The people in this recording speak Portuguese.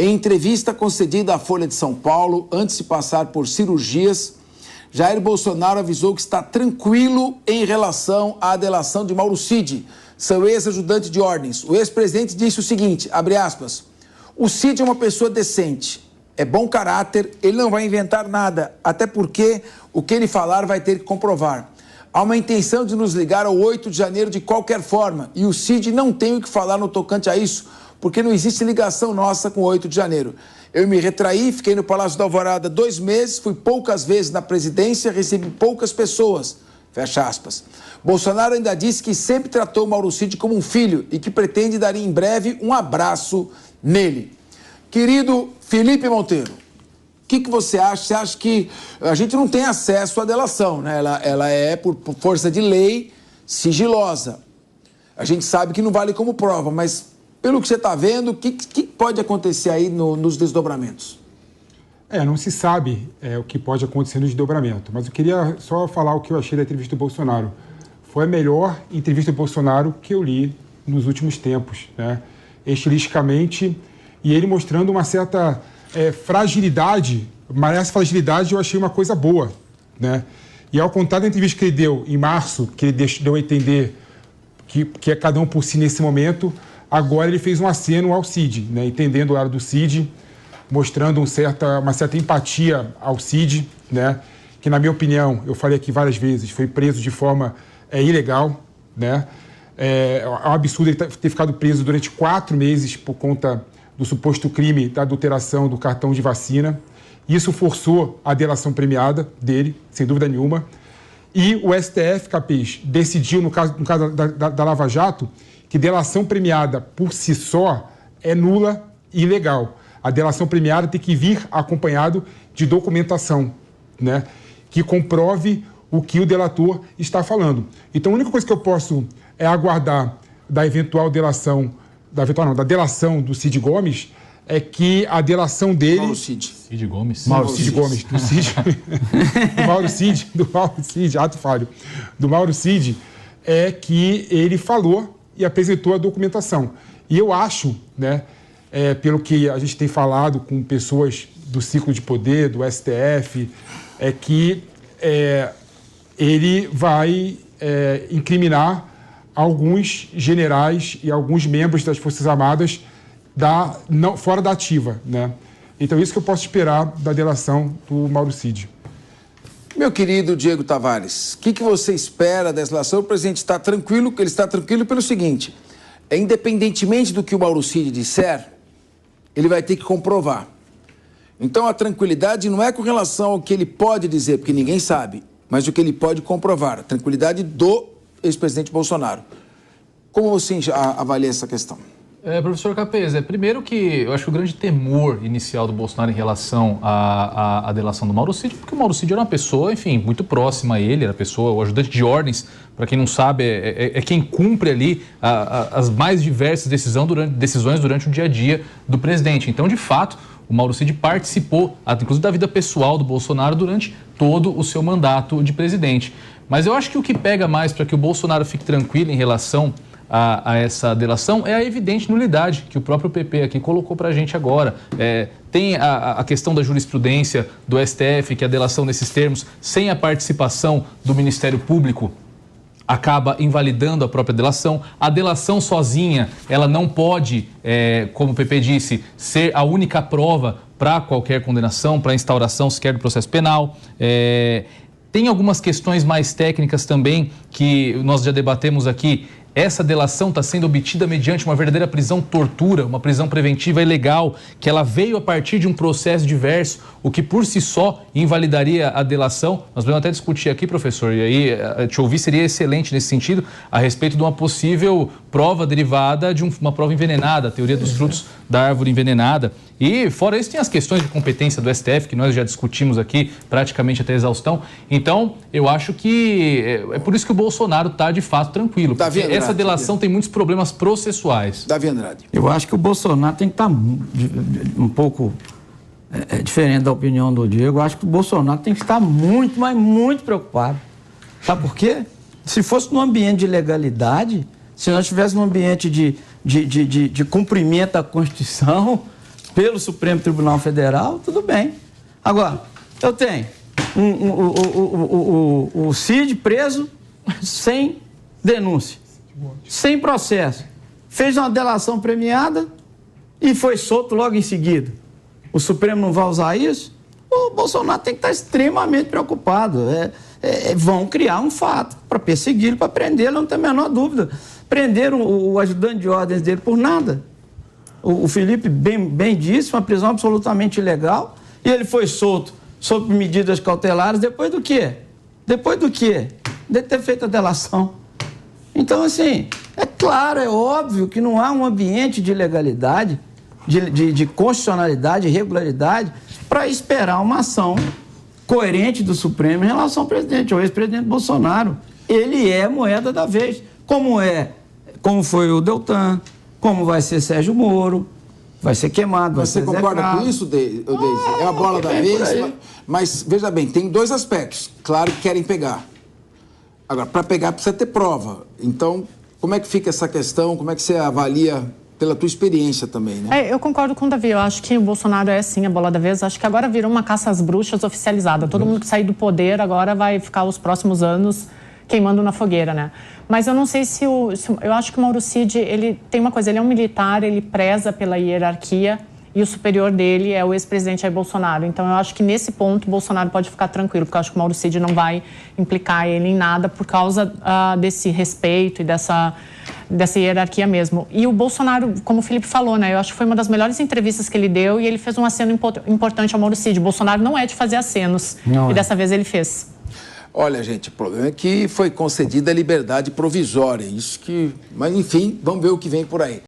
Em entrevista concedida à Folha de São Paulo, antes de passar por cirurgias, Jair Bolsonaro avisou que está tranquilo em relação à delação de Mauro Cid, seu ex-ajudante de ordens. O ex-presidente disse o seguinte, abre aspas, o Cid é uma pessoa decente, é bom caráter, ele não vai inventar nada, até porque o que ele falar vai ter que comprovar. Há uma intenção de nos ligar ao 8 de janeiro de qualquer forma, e o Cid não tem o que falar no tocante a isso, porque não existe ligação nossa com o 8 de janeiro. Eu me retraí, fiquei no Palácio da Alvorada 2 meses, fui poucas vezes na presidência, recebi poucas pessoas, fecha aspas. Bolsonaro ainda disse que sempre tratou Mauro Cid como um filho e que pretende dar em breve um abraço nele. Querido Felipe Monteiro, o que você acha? Você acha que a gente não tem acesso à delação, né? Ela é, por força de lei, sigilosa. A gente sabe que não vale como prova, mas pelo que você está vendo, o que pode acontecer aí nos desdobramentos? Não se sabe o que pode acontecer no desdobramento, mas eu queria só falar o que eu achei da entrevista do Bolsonaro. Foi a melhor entrevista do Bolsonaro que eu li nos últimos tempos, né? Estilisticamente, e ele mostrando uma certa fragilidade, mas essa fragilidade eu achei uma coisa boa, né? E ao contar da entrevista que ele deu em março, que ele deu a entender que é cada um por si nesse momento, agora ele fez um aceno ao Cid, né? Entendendo o lado do Cid, mostrando uma certa empatia ao Cid, né? Que, na minha opinião, eu falei aqui várias vezes, foi preso de forma ilegal, né? É um absurdo ele ter ficado preso durante 4 meses por conta do suposto crime da adulteração do cartão de vacina. Isso forçou a delação premiada dele, sem dúvida nenhuma. E o STF, Capês, decidiu, no caso da Lava Jato, que delação premiada por si só é nula e ilegal. A delação premiada tem que vir acompanhado de documentação, né, que comprove o que o delator está falando. Então, a única coisa que eu posso aguardar da eventual delação, da delação do Cid Gomes, é que a delação dele... Mauro Cid. Cid Gomes. Mauro Cid Gomes, do Cid. do Mauro Cid, ato falho. Do Mauro Cid, é que ele falou e apresentou a documentação. E eu acho, né, pelo que a gente tem falado com pessoas do ciclo de poder, do STF, é que ele vai incriminar alguns generais e alguns membros das Forças Armadas fora da ativa, né? Então, isso que eu posso esperar da delação do Mauro Cid. Meu querido Diego Tavares, o que você espera dessa delação? O presidente está tranquilo, ele está tranquilo pelo seguinte, independentemente do que o Mauro Cid disser, ele vai ter que comprovar. Então, a tranquilidade não é com relação ao que ele pode dizer, porque ninguém sabe, mas o que ele pode comprovar, a tranquilidade do ex-presidente Bolsonaro. Como você avalia essa questão? Professor Capês, primeiro que eu acho que o grande temor inicial do Bolsonaro em relação à delação do Mauro Cid, porque o Mauro Cid era uma pessoa, enfim, muito próxima a ele, era o ajudante de ordens, para quem não sabe, é quem cumpre ali as mais diversas decisões durante o dia a dia do presidente. Então, de fato, o Mauro Cid participou, inclusive, da vida pessoal do Bolsonaro durante todo o seu mandato de presidente. Mas eu acho que o que pega mais para que o Bolsonaro fique tranquilo em relação a essa delação é a evidente nulidade que o próprio PP aqui colocou para a gente agora. Tem a questão da jurisprudência do STF, que a delação nesses termos, sem a participação do Ministério Público, acaba invalidando a própria delação. A delação sozinha, ela não pode, como o PP disse, ser a única prova para qualquer condenação, para instauração sequer do processo penal. Tem algumas questões mais técnicas também que nós já debatemos aqui. Essa delação está sendo obtida mediante uma verdadeira prisão tortura, uma prisão preventiva ilegal, que ela veio a partir de um processo diverso, o que por si só invalidaria a delação. Nós vamos até discutir aqui, professor, e aí te ouvir seria excelente nesse sentido, a respeito de uma possível prova derivada de uma prova envenenada, a teoria dos frutos da árvore envenenada. E, fora isso, tem as questões de competência do STF, que nós já discutimos aqui praticamente até exaustão. Então, eu acho que é por isso que o Bolsonaro está, de fato, tranquilo. Porque essa delação tem muitos problemas processuais. Davi Andrade. Eu acho que o Bolsonaro tem que estar um pouco diferente da opinião do Diego. Eu acho que o Bolsonaro tem que estar muito, mas muito preocupado. Sabe por quê? Se fosse num ambiente de legalidade, se nós estivéssemos num ambiente de cumprimento da Constituição, pelo Supremo Tribunal Federal, tudo bem. Agora, eu tenho o Cid preso sem denúncia, sem processo. Fez uma delação premiada e foi solto logo em seguida. O Supremo não vai usar isso? O Bolsonaro tem que estar extremamente preocupado. Vão criar um fato para persegui-lo, para prendê-lo, não tem a menor dúvida. Prenderam o ajudante de ordens dele por nada. O Felipe bem disse, uma prisão absolutamente ilegal, e ele foi solto sob medidas cautelares depois do quê? Depois do quê? De ter feito a delação. Então, assim, é claro, é óbvio que não há um ambiente de legalidade, de constitucionalidade, regularidade, para esperar uma ação coerente do Supremo em relação ao presidente, ao ex-presidente Bolsonaro. Ele é moeda da vez, como foi o Deltan, como vai ser Sérgio Moro, vai ser queimado, vai ser Você concorda com isso, Deise? É a bola da vez, mas veja bem, tem dois aspectos. Claro que querem pegar. Agora, para pegar precisa ter prova. Então, como é que fica essa questão? Como é que você avalia pela tua experiência também, né? Eu concordo com o Davi. Eu acho que o Bolsonaro é sim a bola da vez. Acho que agora virou uma caça às bruxas oficializada. Todo mundo que sair do poder agora vai ficar os próximos anos queimando na fogueira, né? Mas eu não sei se eu acho que o Mauro Cid, ele tem uma coisa, ele é um militar, ele preza pela hierarquia e o superior dele é o ex-presidente Jair Bolsonaro. Então eu acho que nesse ponto o Bolsonaro pode ficar tranquilo, porque eu acho que o Mauro Cid não vai implicar ele em nada por causa desse respeito e dessa hierarquia mesmo. E o Bolsonaro, como o Felipe falou, né? Eu acho que foi uma das melhores entrevistas que ele deu e ele fez um aceno importante ao Mauro Cid. O Bolsonaro não é de fazer acenos e dessa vez ele fez. Olha, gente, o problema é que foi concedida a liberdade provisória. Isso que... Mas, enfim, vamos ver o que vem por aí.